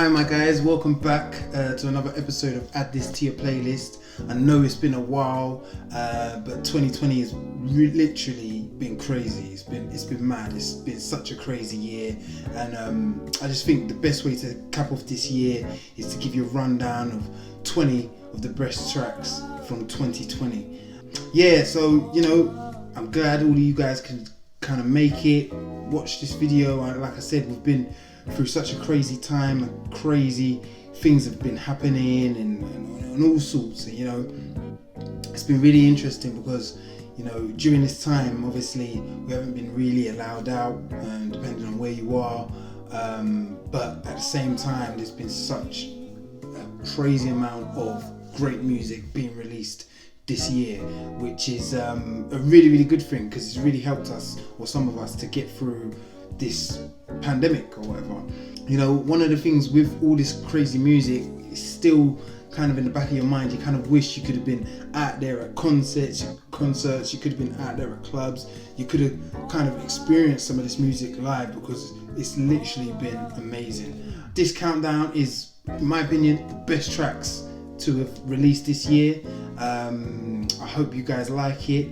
Hi my guys, welcome back to another episode of Add This to Your Playlist. I know it's been a while, but 2020 has literally been crazy. It's been mad. It's been such a crazy year, and I just think the best way to cap off this year is to give you a rundown of 20 of the best tracks from 2020. Yeah, so I'm glad all of you guys can kind of make it, watch this video. And like I said, we've been through such a crazy time, crazy things have been happening and all sorts, and it's been really interesting because during this time obviously we haven't been really allowed out, depending on where you are, but at the same time there's been such a crazy amount of great music being released this year, which is a really good thing, because it's really helped us, or some of us, to get through this pandemic or whatever. One of the things with all this crazy music is still kind of in the back of your mind. You kind of wish you could have been out there at concerts, you could have been out there at clubs, you could have kind of experienced some of this music live, because it's literally been amazing. This countdown is, in my opinion, the best tracks to have released this year. I hope you guys like it.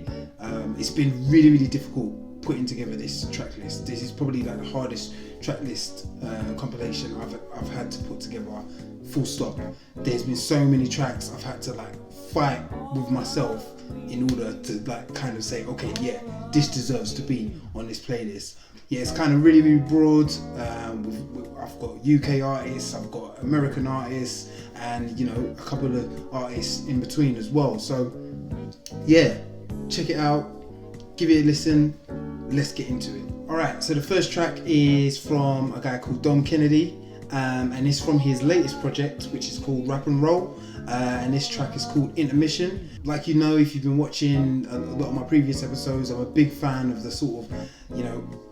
It's been really difficult putting together this track list. This is probably like the hardest track list compilation I've had to put together, full stop. There's been so many tracks I've had to fight with myself in order to kind of say, okay, yeah, this deserves to be on this playlist. Yeah, it's kind of really broad. I've got UK artists, I've got American artists, and a couple of artists in between as well. So yeah, check it out, give it a listen, let's get into it. Alright, so the first track is from a guy called Kennedy, and it's from his latest project, which is called Rap and Roll, and this track is called Intermission. Like if you've been watching a lot of my previous episodes, I'm a big fan of the sort of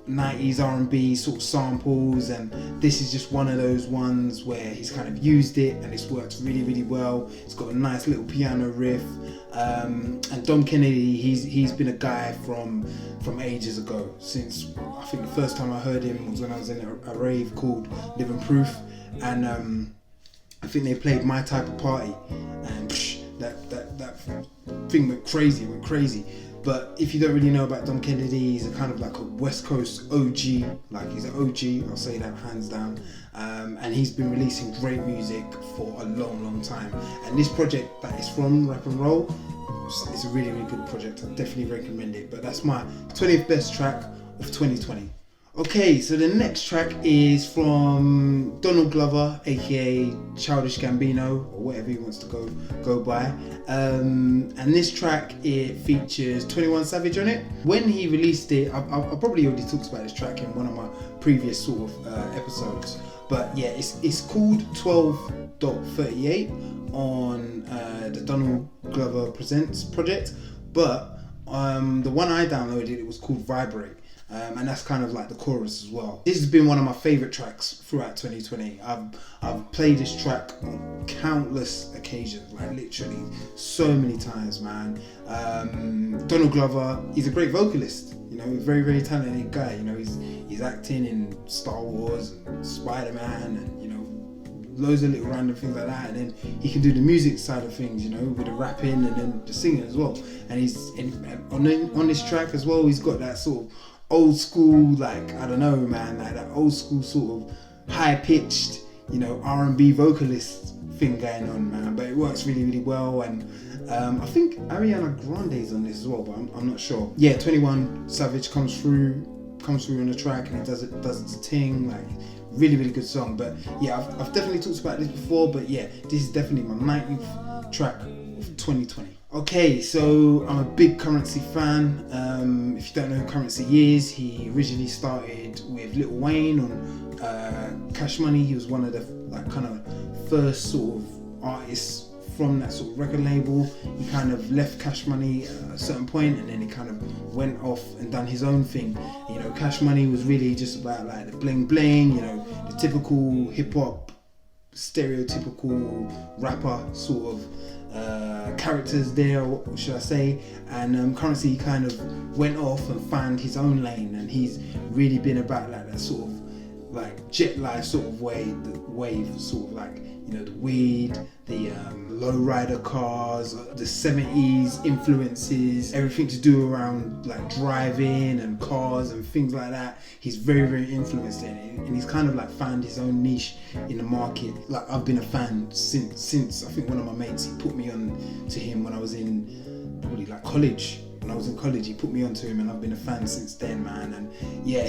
90s R&B sort of samples, and this is just one of those ones where he's kind of used it and it's worked really well. It's got a nice little piano riff, and Dom Kennedy, he's been a guy from ages ago. Since I think the first time I heard him was when I was in a rave called Living Proof, and I think they played My Type of Party, and that thing went crazy. But if you don't really know about Dom Kennedy, he's a kind of like a West Coast OG. He's an OG, I'll say that hands down. And he's been releasing great music for a long time. And this project that is from Rap and Roll, it's a really good project. I definitely recommend it. But that's my 20th best track of 2020. Okay, so the next track is from Donald Glover, aka Childish Gambino, or whatever he wants to go by. And this track, it features 21 Savage on it. When he released it, I probably already talked about this track in one of my previous sort of episodes. But yeah, it's called 12.38 on the Donald Glover Presents project. But the one I downloaded, it was called Vibrate. And that's kind of like the chorus as well. This has been one of my favourite tracks throughout 2020. I've played this track on countless occasions, literally so many times, man. Donald Glover, he's a great vocalist, a very talented guy. He's acting in Star Wars and Spider-Man and loads of little random things like that, and then he can do the music side of things, with the rapping and then the singing as well. And he's on this track as well, he's got that sort of old school, I don't know, man, that old school sort of high pitched, R&B vocalist thing going on, man. But it works really well, and I think Ariana Grande's on this as well, but I'm not sure. Yeah, 21 Savage comes through on the track, and it does its thing, really good song. But yeah, I've definitely talked about this before, but yeah, this is definitely my 19th track of 2020. Okay, so I'm a big Currency fan. If you don't know who Currency is, he originally started with Lil Wayne on Cash Money. He was one of the kind of first sort of artists from that sort of record label. He kind of left Cash Money at a certain point, and then he kind of went off and done his own thing. Cash Money was really just about the bling, the typical hip hop, stereotypical rapper sort of characters there, what should I say, and Currency kind of went off and found his own lane, and he's really been about that sort of like jet life sort of wave sort of like, you know, the weed, the lowrider cars, the 70s influences, everything to do around like driving and cars and things like that. He's very, very influenced in it, and he's kind of like found his own niche in the market. Like I've been a fan since I think one of my mates, he put me on to him when I was in probably like college. When I was in college, he put me onto him, and I've been a fan since then, man. And yeah,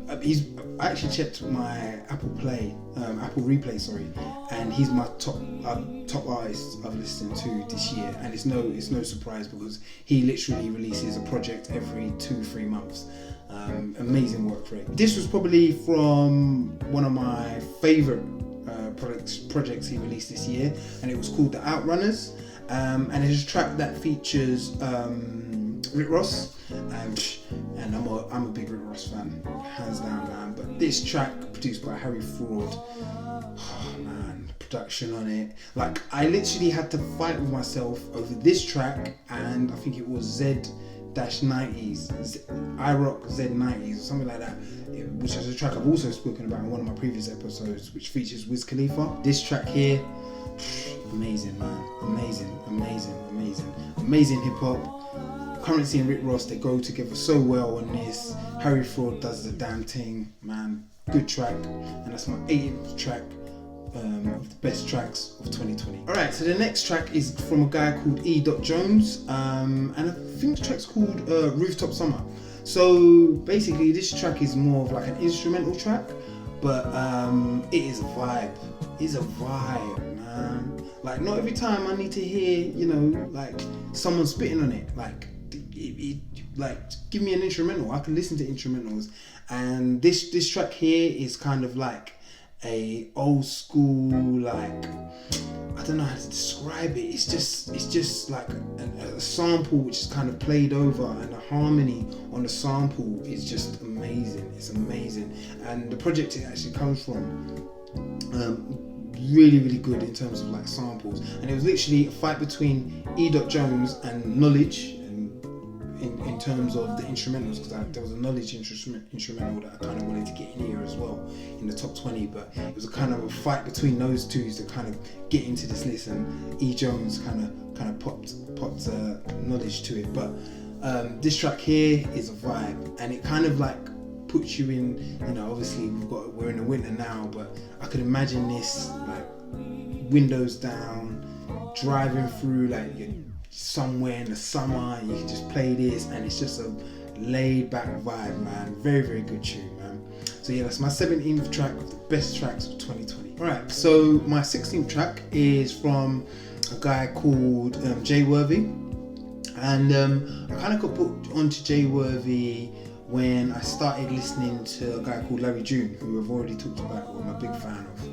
I actually checked my Apple Replay, sorry, and he's my top artist I've listened to this year, and it's no surprise because he literally releases a project every 2-3 months. Amazing work rate. This was probably from one of my favorite projects he released this year, and it was called The Outrunners, and it's a track that features Rick Ross, and I'm a big Rick Ross fan, hands down, man. But this track, produced by Harry Fraud, oh man, the production on it, like I literally had to fight with myself over this track, and I think it was Z-90s, iRock Z-90s or something like that, which is a track I've also spoken about in one of my previous episodes, which features Wiz Khalifa. This track here, amazing, man, amazing hip hop. Currency and Rick Ross, they go together so well on this. Harry Fraud does the damn thing, man. Good track, and that's my 8th track of the best tracks of 2020. Alright, so the next track is from a guy called E. Jones, and I think the track's called Rooftop Summer. So basically this track is more of like an instrumental track, but it is a vibe. It's a vibe, man. Like not every time I need to hear, you know, like someone spitting on it, like like give me an instrumental. I can listen to instrumentals, and this track here is kind of like a old school, like I don't know how to describe it. It's just like a sample which is kind of played over, and the harmony on the sample is just amazing. It's amazing, and the project it actually comes from, really, really good in terms of like samples. And it was literally a fight between E. Jones and Knowledge, in terms of the instrumentals, because there was a Knowledge instrumental that I kind of wanted to get in here as well in the top 20, but it was a kind of a fight between those two to kind of get into this list, and E. Jones kind of popped Knowledge to it. But this track here is a vibe, and it kind of like puts you in, you know, obviously we're in the winter now, but I could imagine this like windows down, driving through like you're somewhere in the summer, and you can just play this, and it's just a laid back vibe, man. Very, very good tune, man. So yeah, that's my 17th track of the best tracks of 2020. Alright, so my 16th track is from a guy called Jay Worthy, and I kind of got put onto Jay Worthy when I started listening to a guy called Larry June, who I've already talked about, who I'm a big fan of.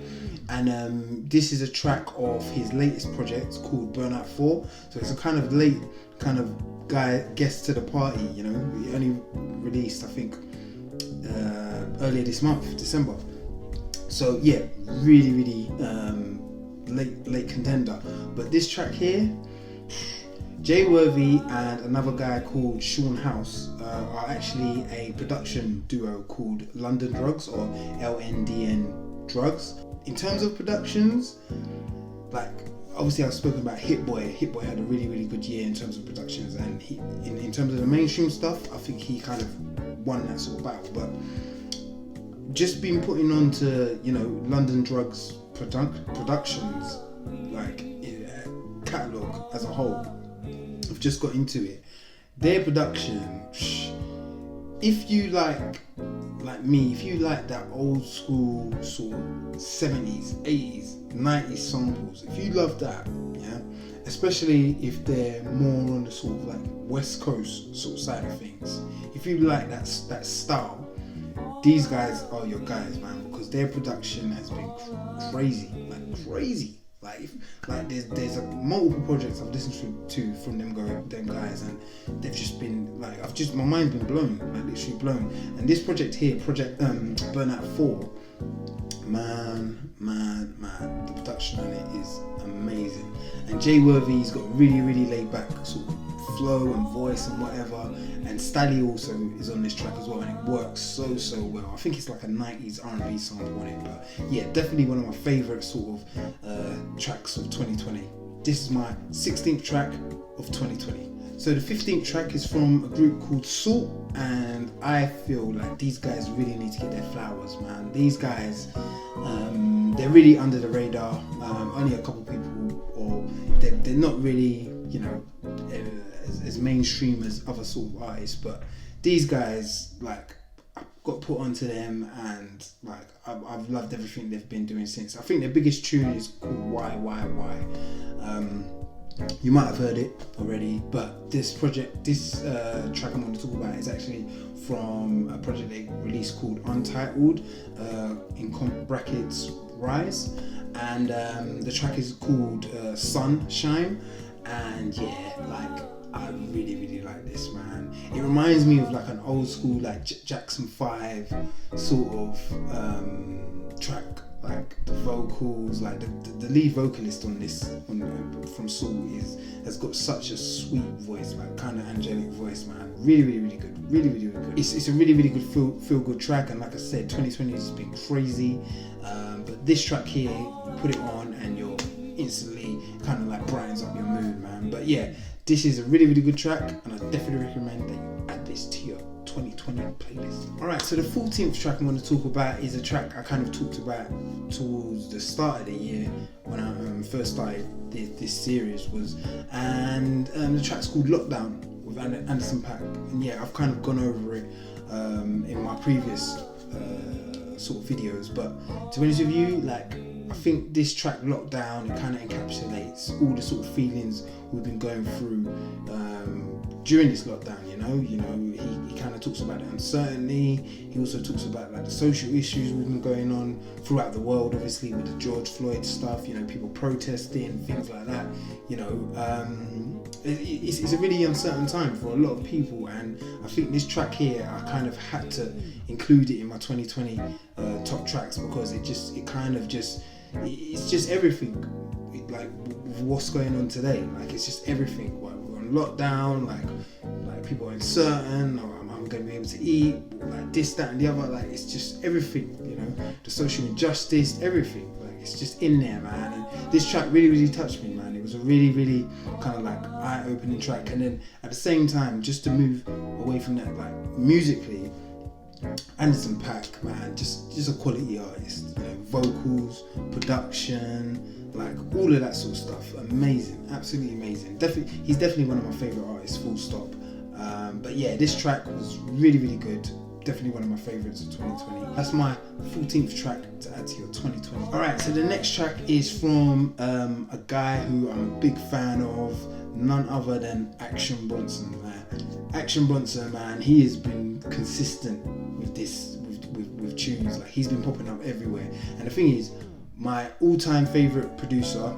And this is a track of his latest project called Burnout 4. So it's a kind of late kind of guy guest to the party, you know. He only released, I think, earlier this month, December. So yeah, really, really late contender. But this track here, Jay Worthy and another guy called Sean House are actually a production duo called London Drugs, or LNDN Drugs. In terms of productions, like obviously I've spoken about Hit Boy. Hit Boy had a really, really good year in terms of productions, and he, in terms of the mainstream stuff, I think he kind of won that sort of battle. But just been putting on to, you know, London Drugs productions, like catalogue as a whole, I've just got into it. Their production, if you like me, if you like that old school sort of 70s, 80s, 90s samples, if you love that, yeah, especially if they're more on the sort of like West Coast sort of side of things, if you like that style, these guys are your guys, man, because their production has been crazy. Like there's multiple projects I've listened to from them guys, and they've just been like, my mind's been blown, like literally blown. And this project here, Burnout 4, man, the production on it is amazing. And Jay Worthy's got really, really laid back sort of flow and voice and whatever. And Stally also is on this track as well, and it works so well. I think it's like a 90s R&B song on it, but yeah, definitely one of my favourite sort of tracks of 2020. This is my 16th track of 2020. So the 15th track is from a group called Salt, and I feel like these guys really need to get their flowers, man. These guys, they're really under the radar. Only a couple people, or they're not really, you know, as mainstream as other sort of artists, but these guys, like, I got put onto them, and like I've loved everything they've been doing since. I think their biggest tune is called Why. You might have heard it already, but this track I'm going to talk about is actually from a project they released called Untitled, in brackets Rise, and the track is called Sunshine. And yeah, like, I really like this, man. It reminds me of like an old school like Jackson 5 sort of track. Like the vocals, like the lead vocalist on this from Soul has got such a sweet voice, like kind of angelic voice, man. Really good, really good. It's a really good feel good track, and like I said, 2020 has been crazy, but this track here, put it on and you're instantly kind of like brightens up your mood, man. But yeah, this is a really good track, and I definitely recommend that you add this to your 2020 playlist. Alright, so the 14th track I'm going to talk about is a track I kind of talked about towards the start of the year when I first started this series, and the track's called Lockdown with Anderson .Paak. And yeah, I've kind of gone over it in my previous sort of videos, but to be honest with you, like, I think this track Lockdown, it kind of encapsulates all the sort of feelings we've been going through during this lockdown. You know, he kind of talks about the uncertainty. He also talks about like the social issues we've been going on throughout the world, obviously with the George Floyd stuff. You know, people protesting, things like that. You know, it's a really uncertain time for a lot of people, and I think this track here, I kind of had to include it in my 2020 top tracks, because it's just everything. Like what's going on today, like it's just everything. Like, we're on lockdown, like people are uncertain, or am I going to be able to eat, like this, that and the other. Like it's just everything, you know, the social injustice, everything. Like it's just in there, man. And this track really touched me, man. It was a really kind of like eye-opening track, and then at the same time, just to move away from that, like musically, Anderson .Paak, man, just a quality artist. You know, vocals, production, like all of that sort of stuff, amazing, absolutely amazing. He's definitely one of my favorite artists, full stop. But yeah, this track was really good. Definitely one of my favorites of 2020. That's my 14th track to add to your 2020. Alright, so the next track is from a guy who I'm a big fan of, none other than Action Bronson, man. Action Bronson, man, he has been consistent with this, with tunes. Like, he's been popping up everywhere. And the thing is, my all-time favourite producer,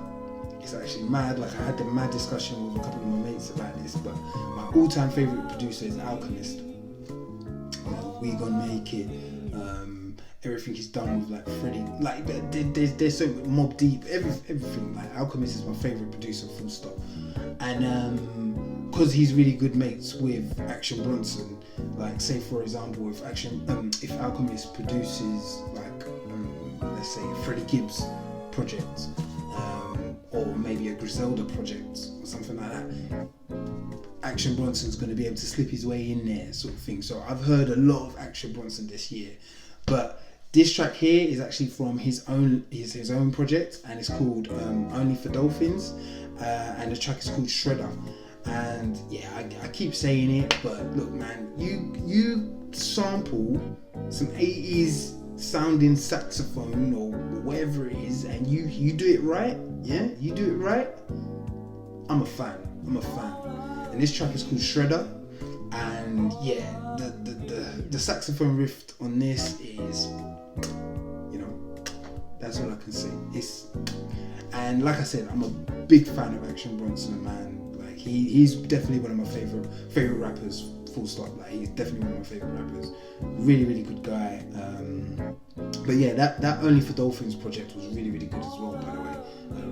it's actually mad, like I had the mad discussion with a couple of my mates about this, but my all-time favourite producer is Alchemist. You know, We Gonna Make It, everything he's done with like Freddie, like there's so Mob Deep, everything. Like Alchemist is my favourite producer, full stop. And because he's really good mates with Action Bronson, like say for example, if Alchemist produces like let's say a Freddie Gibbs project, or maybe a Griselda project or something like that, Action Bronson's going to be able to slip his way in there, sort of thing. So I've heard a lot of Action Bronson this year, but this track here is actually from his own project, and it's called Only for Dolphins, and the track is called Shredder. And yeah, I keep saying it, but look, man, you sample some 80s sounding saxophone or whatever it is, and you do it right, yeah, you do it right, I'm a fan. And this track is called Shredder, and yeah, the saxophone riff on this is, you know, that's all I can say. And like I said, I'm a big fan of Action Bronson, man. Like he's definitely one of my favorite rappers, full stop. Like he's definitely one of my favorite rappers. Really good guy. But yeah, that Only for Dolphins project was really good as well, by the way.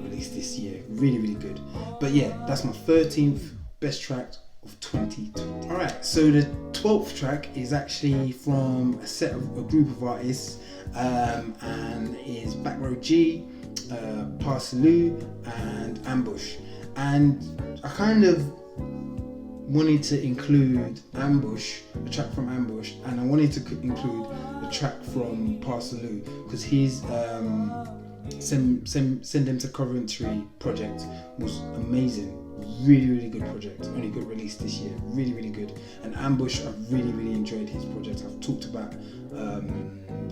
Released this year, really good. But yeah, that's my 13th best track of 2020. Alright, so the 12th track is actually from a group of artists, and is Back Row G, Parcelloo and Ambush. And I kind of wanted to include Ambush, a track from Ambush, and I wanted to include the track from Parcelloo, because his Send Them to Coventry project was amazing. Really good project. Only got released this year. Really good. And Ambush, I've really enjoyed his project. I've talked about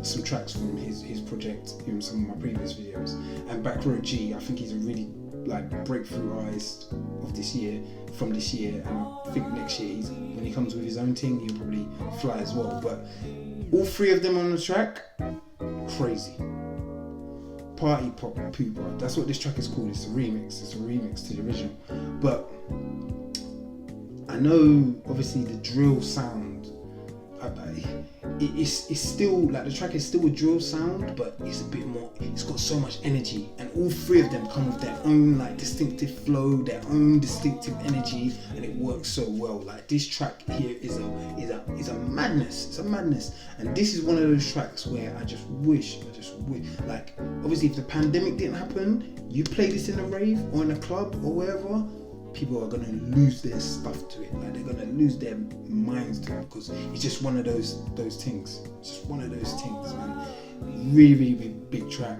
some tracks from his project in some of my previous videos. And Back Row G, I think he's a really breakthrough artist of this year, from this year, and I think next year when he comes with his own thing, he'll probably fly as well. But all three of them on the track, crazy. Party pop pooper. That's what this track is called. It's a remix. It's a remix to the original. But I know, obviously, the drill sound. It's still the track is still a drill sound, but it's a bit more. It's got so much energy, and all three of them come with their own distinctive flow, their own distinctive energy, and it works so well. This track here is a madness. It's a madness, and this is one of those tracks where I just wish. Obviously, if the pandemic didn't happen, you play this in a rave or in a club or wherever, people are gonna lose their stuff to it. They're gonna lose their minds to it, because it's just one of those things. It's just one of those things, man. Really big track.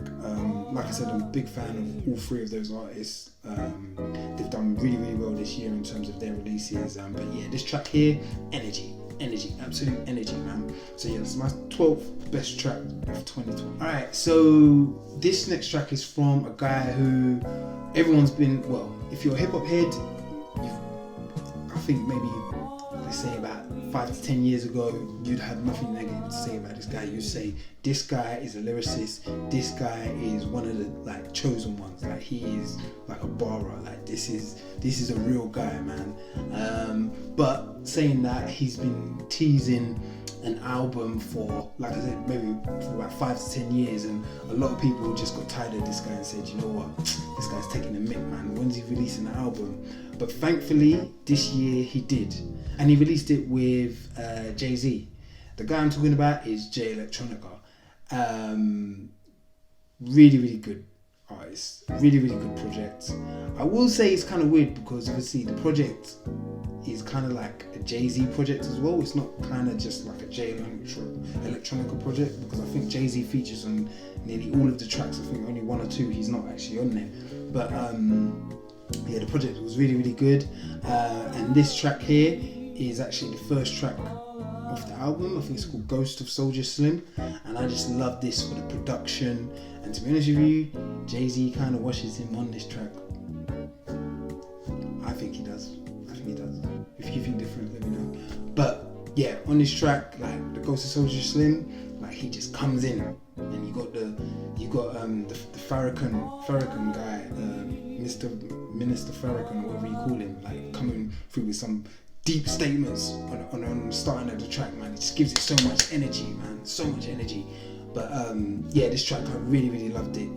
Like I said, I'm a big fan of all three of those artists. They've done really well this year in terms of their releases. But yeah, this track here, energy, absolute energy, man. So yeah, that's my 12th best track of 2020. Alright, so this next track is from a guy who everyone's been, if you're a hip hop head, I think maybe, let's say about 5 to 10 years ago, you'd have nothing negative to say about this guy. You'd say, this guy is a lyricist, this guy is one of the chosen ones, he is a barra, this is a real guy, man. But saying that, he's been teasing an album for, like I said, maybe for about 5 to 10 years, and a lot of people just got tired of this guy and said, you know what, this guy's taking the mick, man, when's he releasing an album? But thankfully this year he did, and he released it with Jay-Z. The guy I'm talking about is Jay Electronica. Really good artist, really good project. I will say it's kind of weird, because obviously the project is kind of like a Jay-Z project as well. It's not kind of just like a Jay Electronica project, because I think Jay-Z features on nearly all of the tracks. I think only 1 or 2 he's not actually on there. But yeah, the project was really good. And this track here is actually the first track off the album. I think it's called Ghost of Soldier Slim, and I just love this for the production. And to be honest with you, Jay-Z kind of washes him on this track. I think he does. If you think different, let me know. But yeah, on this track, the Ghost of Soldier Slim, he just comes in, and you got the Farrakhan guy, Minister Farrakhan, or whatever you call him, coming through with some deep statements on the starting of the track, man. It just gives it so much energy, man. So much energy. But yeah, this track, I really loved it.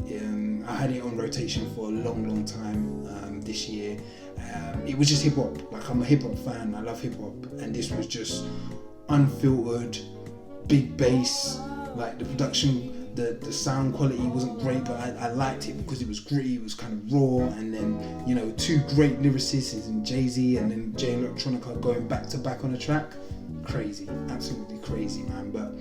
I had it on rotation for a long time this year. It was just hip hop. I'm a hip hop fan. I love hip hop, and this was just unfiltered, big bass. The production, the sound quality wasn't great, but I liked it because it was gritty. It was kind of raw, and then 2 great lyricists in Jay-Z and then Jay Electronica going back to back on the track. Crazy, absolutely crazy, man. But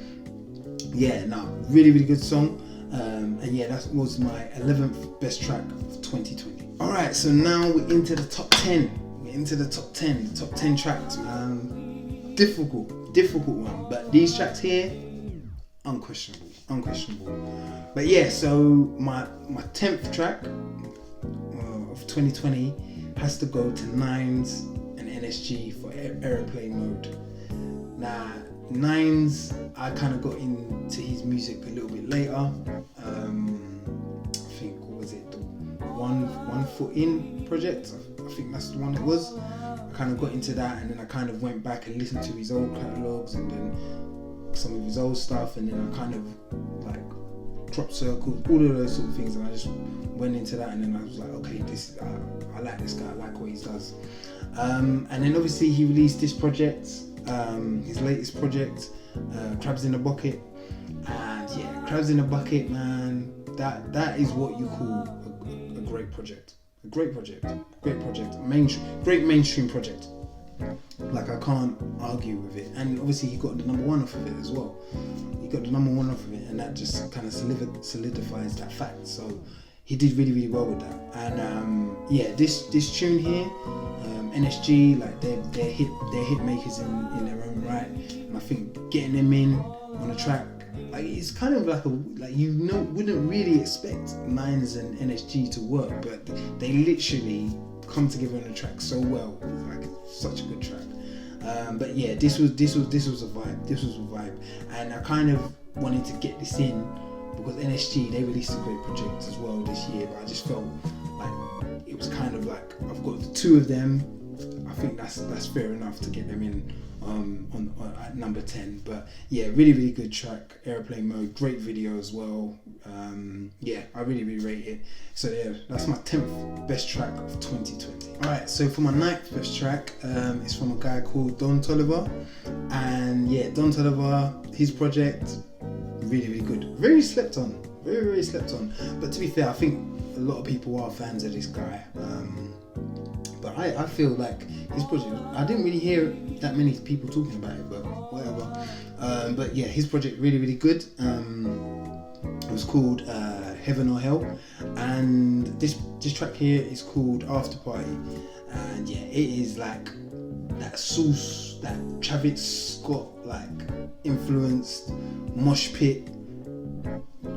yeah, really good song. And yeah, that was my 11th best track of 2020. Alright, so now we're into the top 10. The top 10 tracks, man. Difficult one. But these tracks here, unquestionable. But yeah, so my 10th track of 2020 has to go to Nines and NSG for Airplane Mode. Now, Nines, I kind of got into his music a little bit later. I think, what was it, the One Foot In project? I think that's the one it was. I kind of got into that, and then I kind of went back and listened to his old catalogs, and then some of his old stuff, and then I kind of crop circles, all of those sort of things, and I just went into that, and then I was like, okay, this I like this guy, I like what he does. And then obviously he released this project, his latest project, Crabs in a Bucket. And yeah, Crabs in a Bucket, man, that is what you call a great project. A great project, great mainstream project. Like, I can't argue with it. And obviously he got the number 1 off of it as well. He got the number 1 off of it, and that just kind of solidifies that fact. So he did really, really well with that. And yeah, this tune here, NSG, like they're hit makers in their own right. And I think getting them in on a track, like, it's kind of like wouldn't really expect Nines and NSG to work, but they literally come together on the track so well. Like, such a good track. But yeah, this was a vibe, and I kind of wanted to get this in because NSG, they released a great project as well this year, but I just felt like it was kind of like, I've got the 2 of them, I think that's fair enough to get them in on at number 10. But yeah, really, really good track. Airplane Mode, great video as well. Yeah, I really, really rate it. So yeah, that's my 10th best track of 2020. Alright, so for my 9th best track, it's from a guy called Don Toliver. And yeah, Don Toliver, his project, really, really good. Very slept on. Very, very slept on. But to be fair, I think a lot of people are fans of this guy. But I feel like his project, I didn't really hear that many people talking about it, but whatever. But yeah, his project, really, really good. It was called Heaven or Hell, and this track here is called After Party. And yeah, it is like that sauce, that Travis Scott like influenced mosh pit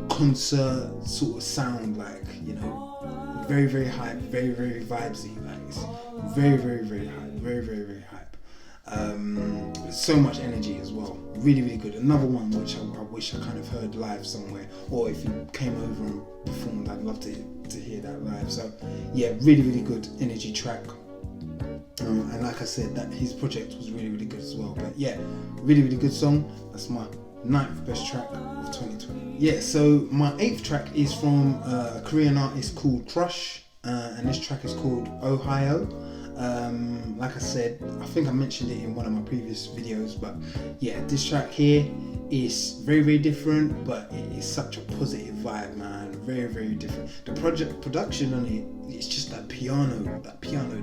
concert sort of sound, like, you know, very, very hype, very, very vibesy. Like, it's very, very, very hype, very, very, very hype. So much energy as well. Really, really good. Another one which I wish I kind of heard live somewhere, or if you came over and performed, I'd love to hear that live. So yeah, really, really good energy track. And like I said, that his project was really, really good as well. But yeah, really, really good song. That's my 9th best track of 2020. Yeah, so my 8th track is from a Korean artist called Crush, and this track is called Ohio. Like I said, I think I mentioned it in one of my previous videos, but yeah, this track here is very, very different, but it is such a positive vibe, man. Very, very different. The production on it, it's just that piano,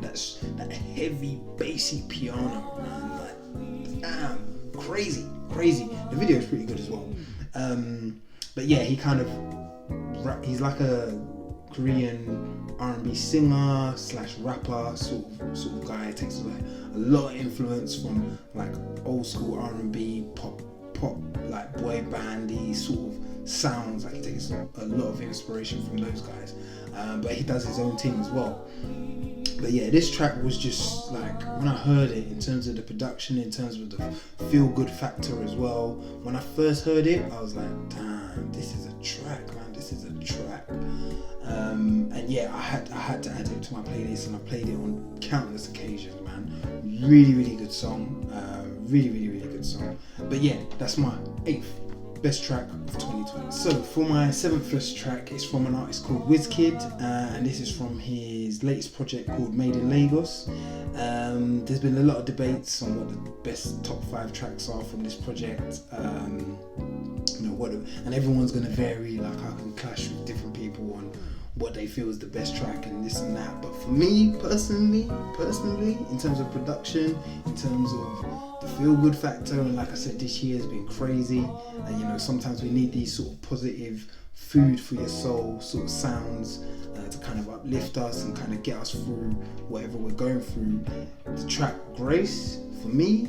that's that heavy bassy piano, man. Like, damn, crazy. The video is pretty good as well. But yeah, he's like a Korean R&B singer / rapper sort of guy. It takes like a lot of influence from like old school R&B, pop like boy bandy sort of sounds. Like, he takes a lot of inspiration from those guys, but he does his own thing as well. But yeah, this track was just like, when I heard it, in terms of the production, in terms of the feel good factor as well, when I first heard it, I was like, damn, this is a track, man, this is a track. And yeah, I had to add it to my playlist, and I played it on countless occasions, man. Really, really good song. Really, really, really good song. But yeah, that's my 8th best track of 2020. So for my 7th best track, it's from an artist called Wizkid, and this is from his latest project called Made in Lagos. There's been a lot of debates on what the best top 5 tracks are from this project. You know what, and everyone's going to vary. Like, I can clash with different people on what they feel is the best track and this and that. But for me personally, in terms of production, in terms of the feel good factor, and like I said, this year has been crazy, and you know, sometimes we need these sort of positive food for your soul sort of sounds to kind of uplift us and kind of get us through whatever we're going through. The track Grace, for me,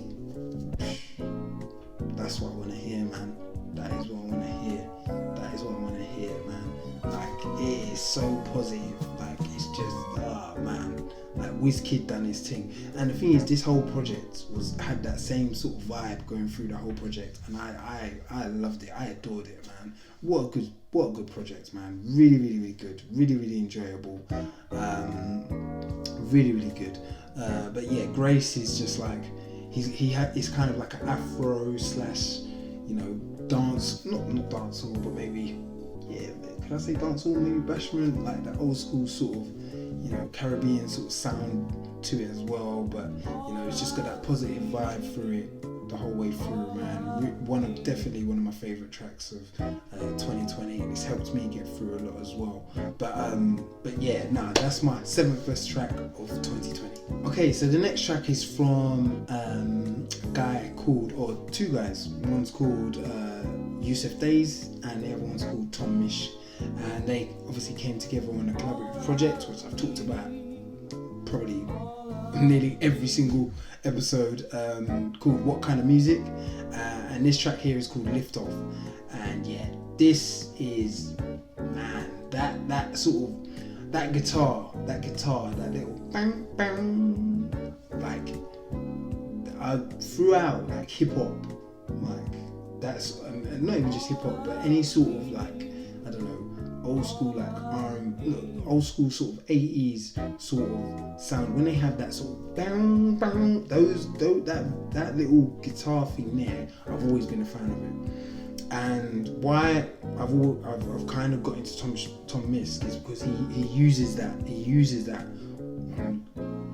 that's what I want to hear, man. That is what I want to hear. That is what I want to hear, man. Like, it is so positive. Like, it's just, man. Like, Wizkid done his thing. And the thing is, this whole project had that same sort of vibe going through the whole project, and I loved it. I adored it, man. What a good project, man. Really, really, really good. Really, really enjoyable. Really, really good. But yeah, Grace is just like, he's kind of like an afro / you know, dance, not dancehall, but maybe, yeah, can I say dancehall, maybe bashment, like that old school sort of, you know, Caribbean sort of sound to it as well. But you know, it's just got that positive vibe through it the whole way through, man. Definitely one of my favourite tracks of 2020, and it's helped me get through a lot as well. But yeah, that's my 7th best track of 2020. Okay, so the next track is from a guy called, or two guys. One's called Yusuf Days, and the other one's called Tom Mish. And they obviously came together on a collaborative project, which I've talked about probably nearly every single episode, called What Kind of Music, and this track here is called Liftoff. And yeah, this is, man, that sort of that guitar, that little bang bang, like throughout, like hip hop, like that's not even just hip hop, but any sort of, like, I don't know, old school, like old school sort of 80s sort of sound. When they have that sort of bang bang, that little guitar thing there, I've always been a fan of it. And why I've kind of got into Tom Misk is because he uses that on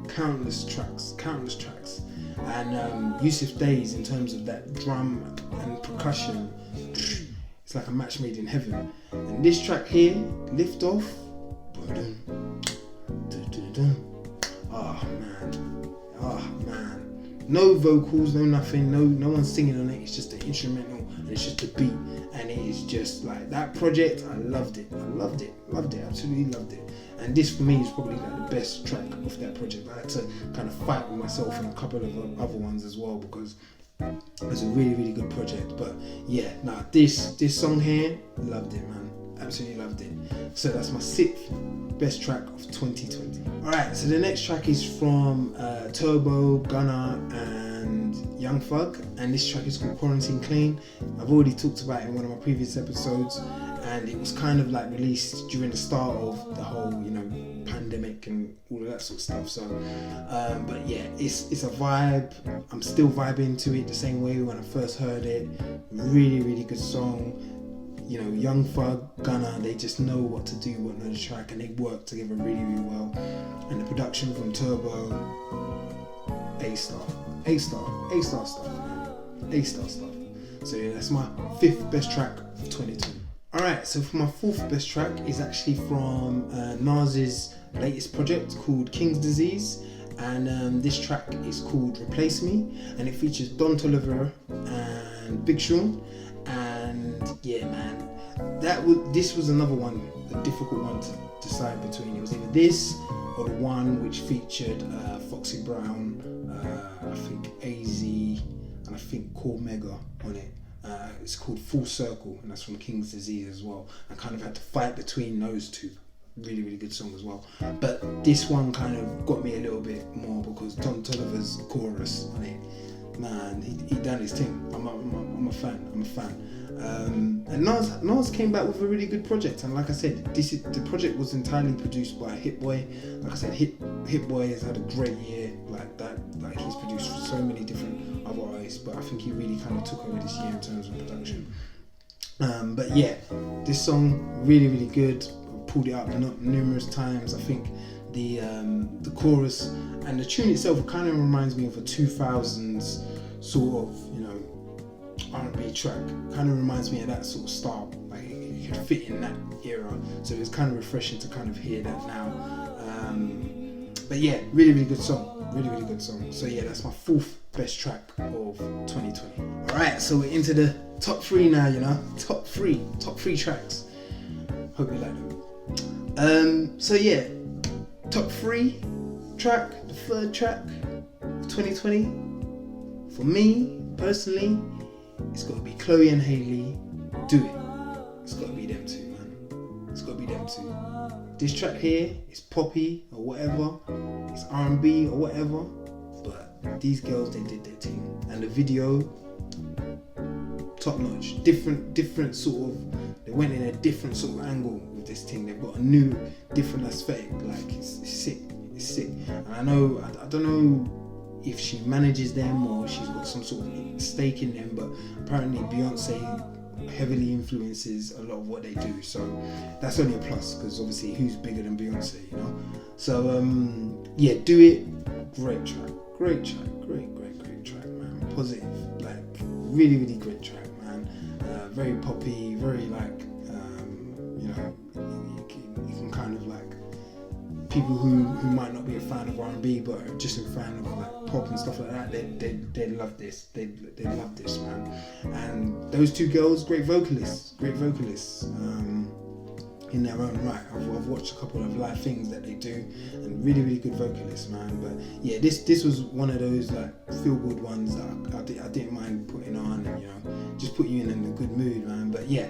countless tracks. And Yusuf Days, in terms of that drum and percussion, it's like a match made in heaven. And this track here, Liftoff, oh man, no vocals, no nothing, no one's singing on it. It's just an instrumental, and it's just a beat, and it is just like that project. I loved it, absolutely loved it. And this for me is probably like the best track of that project. I had to kind of fight with myself and a couple of other ones as well, because it's a really, really good project. But yeah, this song here, loved it, man. Absolutely loved it. So that's my 6th best track of 2020. Alright, so the next track is from Turbo, Gunna and Young Thug, and this track is called Quarantine Clean. I've already talked about it in one of my previous episodes, and it was kind of like released during the start of the whole, you know, pandemic and all of that sort of stuff. So but yeah, it's a vibe. I'm still vibing to it the same way when I first heard it. Really, really good song. You know, Young Thug, Gunna, they just know what to do on the track, and they work together really, really well. And the production from Turbo, A-star stuff, man. A-star stuff. So yeah, that's my 5th best track of 2020. Alright, so for my 4th best track is actually from Nas's latest project called King's Disease, and this track is called Replace Me, and it features Don Toliver and Big Sean. And yeah, man, this was another one, a difficult one to decide between. It was either this or the one which featured Foxy Brown, I think AZ, and I think Core Mega on it. It's called Full Circle, and that's from King's Disease as well. I kind of had to fight between those two. Really, really good song as well. But this one kind of got me a little bit more because Don Toliver's chorus on it, man, he done his thing. I'm a fan. And Nas came back with a really good project, and like I said, the project was entirely produced by Hit Boy. Like I said, Hit Boy has had a great year, like that. Like he's produced for so many different other artists, but I think he really kind of took over this year in terms of production. But yeah, this song really, really good. I pulled it up numerous times. I think the chorus and the tune itself kind of reminds me of a 2000s sort of, you know, R&B track. Kind of reminds me of that sort of style. Like it could fit in that era. So it's kind of refreshing to kind of hear that now. But yeah, really, really good song. Really, really good song. So yeah, that's my 4th best track of 2020. Alright, so we're into the top 3 now, you know. Top three tracks. Hope you like them. So yeah, top 3 track, the 3rd track of 2020. For me, personally, it's got to be Chloe and Hailey, Do It. It's got to be them two, man. It's got to be them two. This track here is poppy or whatever, it's R&B or whatever, but these girls, they did their thing. And the video, top notch. Different sort of, they went in a different sort of angle with this thing. They've got a new, different aesthetic. Like it's sick. And I don't know if she manages them or she's got some sort of stake in them, but apparently Beyonce heavily influences a lot of what they do. So that's only a plus, because obviously who's bigger than Beyonce, you know? So yeah, Do It. Great track, great track, man. Positive, like really great track, man. Very poppy, very like you know, you can kind of like, people who might not be a fan of R&B but are just a fan of like pop and stuff like that, they love this. They love this, man. And those two girls, great vocalists. In their own right. I've watched a couple of live things that they do, and really good vocalists, man. But yeah, this was one of those like feel good ones that I didn't mind putting on, and you know, just put you in a good mood, man. But yeah,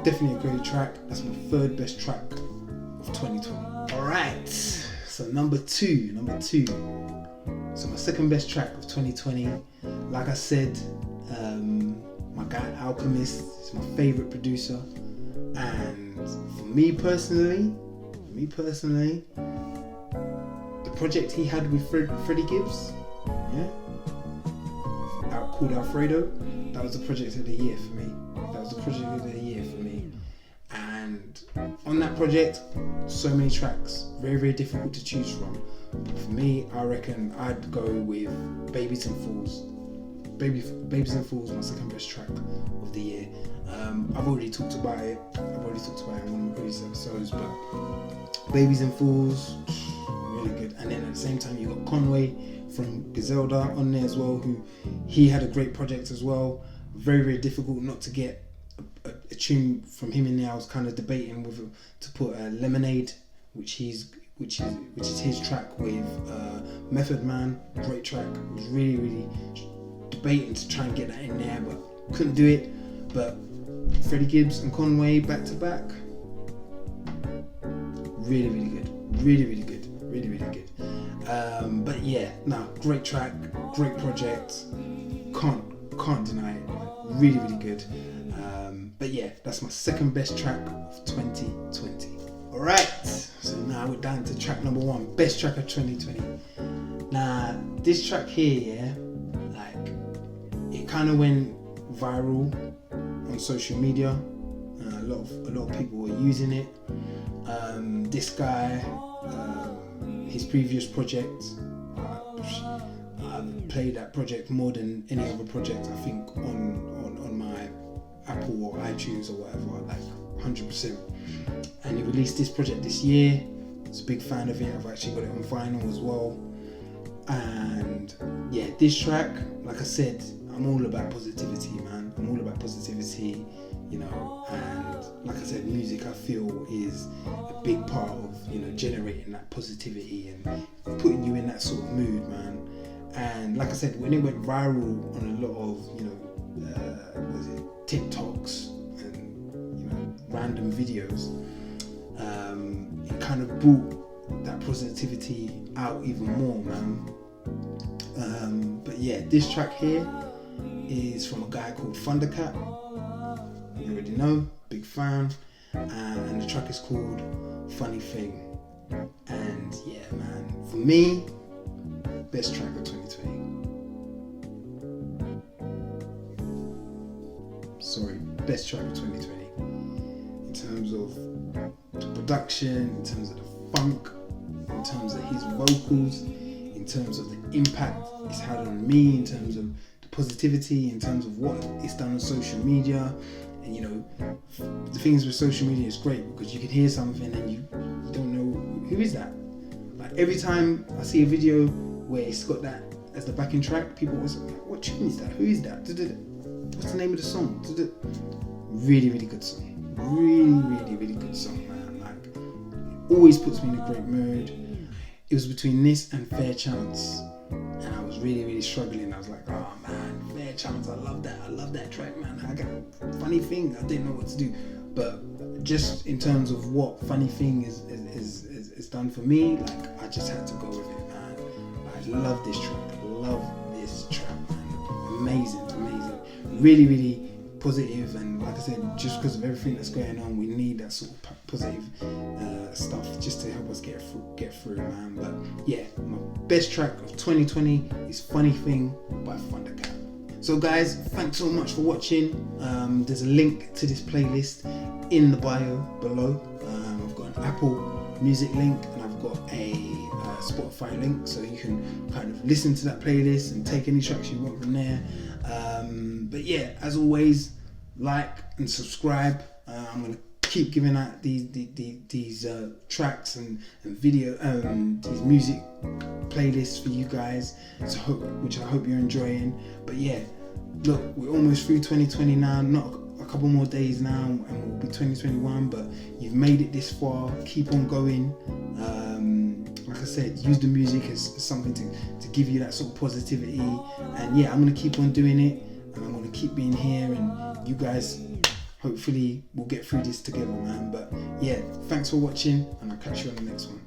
definitely a great track. That's my third best track of 2020. Alright, so number two. So my second best track of 2020, like I said, my guy Alchemist is my favourite producer, and for me personally, the project he had with Freddie Gibbs, called Alfredo, that was the project of the year for me. And on that project, so many tracks, very difficult to choose from. But for me, I reckon I'd go with Babies and Fools. Babies and Fools, my second best track of the year. I've already talked about it in one of my previous episodes, but Babies and Fools, really good. And then at the same time, you got Conway from Griselda on there as well, who he had a great project as well. Very difficult not to get a tune from him in there. I was kind of debating whether to put Lemonade, which is his track with Method Man, great track. I was really debating to try and get that in there, but couldn't do it. But Freddie Gibbs and Conway back to back, really good. But yeah, great track, great project. Can't deny it. Really good. But yeah, that's my second best track of 2020. Alright, so now we're down to track number one, best track of 2020. Now, this track here, like, it kind of went viral on social media. A lot of people were using it. This guy, his previous project, I've played that project more than any other project, I think, on my Apple or iTunes or whatever, like 100%. And he released this project this year. I was a big fan of it. I've actually got it on vinyl as well. And yeah, this track, like I said, I'm all about positivity, man. I'm all about positivity, you know, and like I said, music, I feel, is a big part of, you know, generating that positivity and putting you in that sort of mood, man. And like I said, when it went viral on a lot of, you know, TikToks and, you know, random videos, it kind of brought that positivity out even more, man. But yeah, this track here is from a guy called Thundercat. You already know, big fan. And the track is called Funny Thing. And yeah, man, for me, best track of 2020. Best track of 2020. In terms of the production, in terms of the funk, in terms of his vocals, in terms of the impact it's had on me, in terms of the positivity, in terms of what it's done on social media. And you know, the things with social media is great because you can hear something and you don't know who is that. Like every time I see a video where it's got that as the backing track, people always like, what tune is that? Who is that? What's the name of the song? Really good song. Really good song, man. Like, it always puts me in a great mood. It was between this and Fair Chance, and I was really struggling. I was like, oh man, Fair Chance, I love that track, man. I got a Funny Thing, I didn't know what to do. But just in terms of what Funny Thing is done for me, like, I just had to go with it, man. I love this track, man. Amazing. Really positive, and like I said, just because of everything that's going on, we need that sort of positive stuff just to help us get through, man. But yeah, my best track of 2020 is Funny Thing by Thundercat. So guys, thanks so much for watching. There's a link to this playlist in the bio below. I've got an Apple Music link and I've got a Spotify link, so you can kind of listen to that playlist and take any tracks you want from there. But yeah, as always, like and subscribe. I'm gonna keep giving out these tracks and video, these music playlists for you guys, which I hope you're enjoying. But yeah, look, we're almost through 2020 now, not a couple more days now and we'll be 2021, but you've made it this far. Keep on going. Like I said, use the music as something to give you that sort of positivity, and yeah, I'm going to keep on doing it, and I'm going to keep being here, and you guys hopefully we'll get through this together, man. But yeah, thanks for watching, and I'll catch you on the next one.